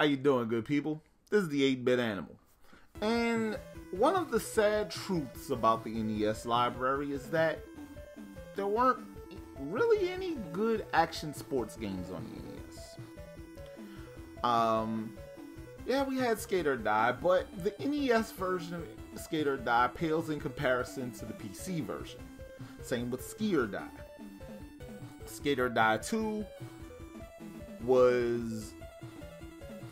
you doing, good people? This is the 8-Bit Animal. And one of the sad truths about the NES library is that there weren't really any good action sports games on the NES. Yeah, we had Skate or Die, but the NES version of Skate or Die pales in comparison to the PC version. Same with Ski or Die. Skate or Die 2 was...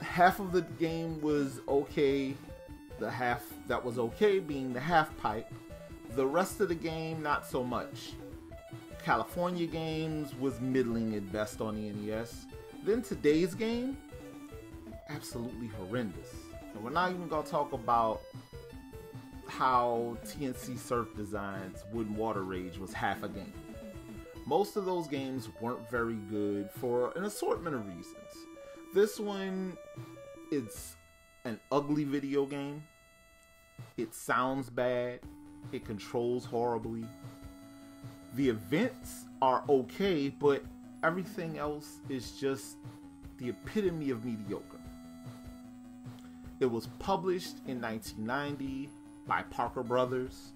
half of the game was okay, the half that was okay being the half pipe. The rest of the game, not so much. California Games was middling at best on the NES. Then today's game, absolutely horrendous. And we're not even going to talk about how TNC Surf Design's Wood and Water Rage was half a game. Most of those games weren't very good for an assortment of reasons. This one, it's an ugly video game. It sounds bad. It controls horribly. The events are okay, but everything else is just the epitome of mediocre. It was published in 1990 by Parker Brothers.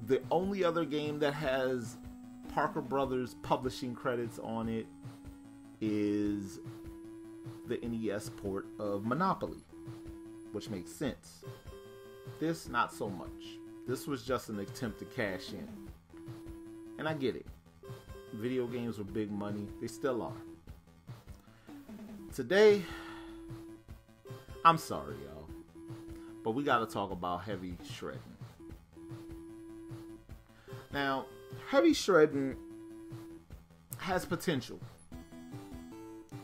The only other game that has Parker Brothers publishing credits on it is the NES port of Monopoly, which makes sense. This, not so much. This was just an attempt to cash in. And I get it. Video games were big money. They still are. Today, I'm sorry, y'all, but we gotta talk about Heavy Shreddin. Now, Heavy Shreddin has potential.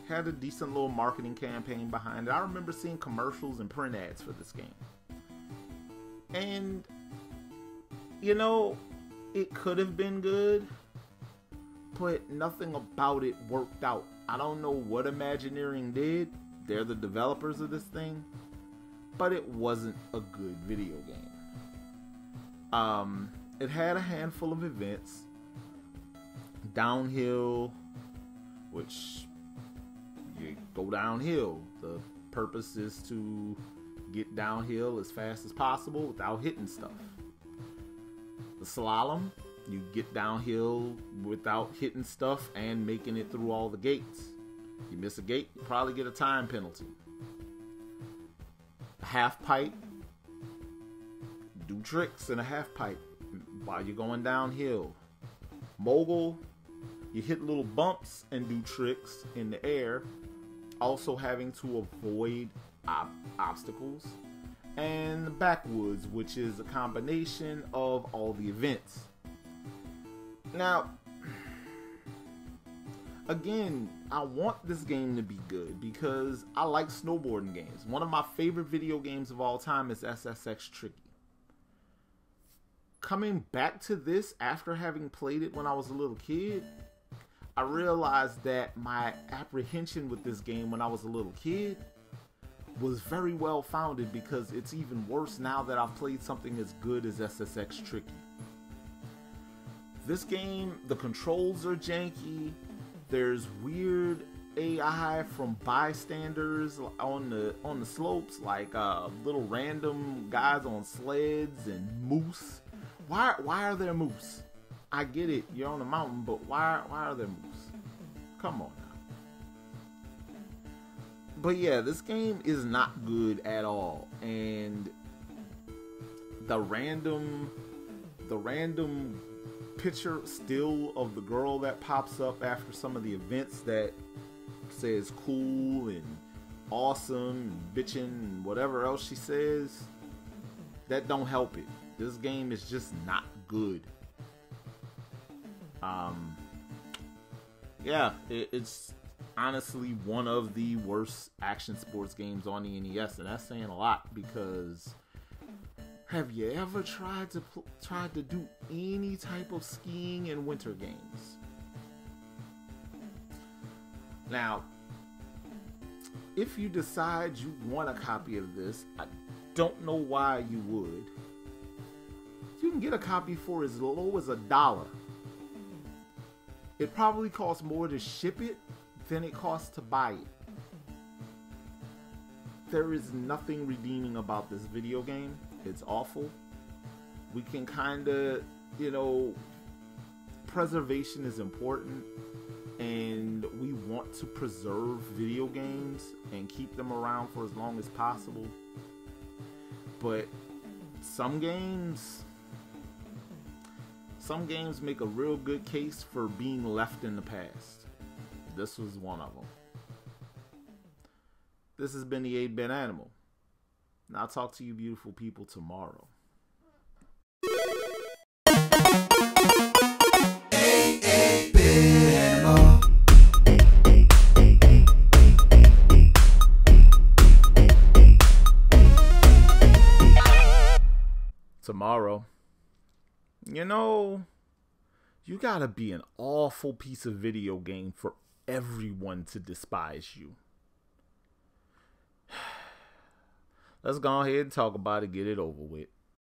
Had a decent little marketing campaign behind it. I remember seeing commercials and print ads for this game. And, you know, it could have been good, but nothing about it worked out. I don't know what Imagineering did. They're the developers of this thing, but it wasn't a good video game. It had a handful of events. Downhill, which you go downhill. The purpose is to get downhill as fast as possible without hitting stuff. The slalom, you get downhill without hitting stuff and making it through all the gates. You miss a gate, you probably get a time penalty. A half pipe, do tricks in a half pipe while you're going downhill. Mogul, you hit little bumps and do tricks in the air, also having to avoid obstacles. And Backwoods, which is a combination of all the events. Now, again, I want this game to be good because I like snowboarding games. One of my favorite video games of all time is SSX Tricky. Coming back to this after having played it when I was a little kid, I realized that my apprehension with this game when I was a little kid was very well founded, because it's even worse now that I've played something as good as SSX Tricky. This game, the controls are janky. There's weird AI from bystanders on the slopes, like little random guys on sleds and moose. Why are there moose? I get it, you're on a mountain, but why are there moose? Come on now. But yeah, this game is not good at all, and the random picture still of the girl that pops up after some of the events that says cool and awesome and bitchin' and whatever else she says, that don't help it. This game is just not good. Yeah, it's honestly one of the worst action sports games on the NES, and that's saying a lot, because have you ever tried to do any type of skiing in winter games? Now, if you decide you want a copy of this, I don't know why you would. You can get a copy for as low as $1. It probably costs more to ship it than it costs to buy it. there is nothing redeeming about this video game. It's awful. We can kind of, you know, preservation is important, and we want to preserve video games and keep them around for as long as possible. But some games make a real good case for being left in the past. This was one of them. This has been the 8-Bit Animal, and I'll talk to you beautiful people tomorrow. Tomorrow, you know, you gotta be an awful piece of video game for everyone to despise you. Let's go ahead and talk about it, get it over with.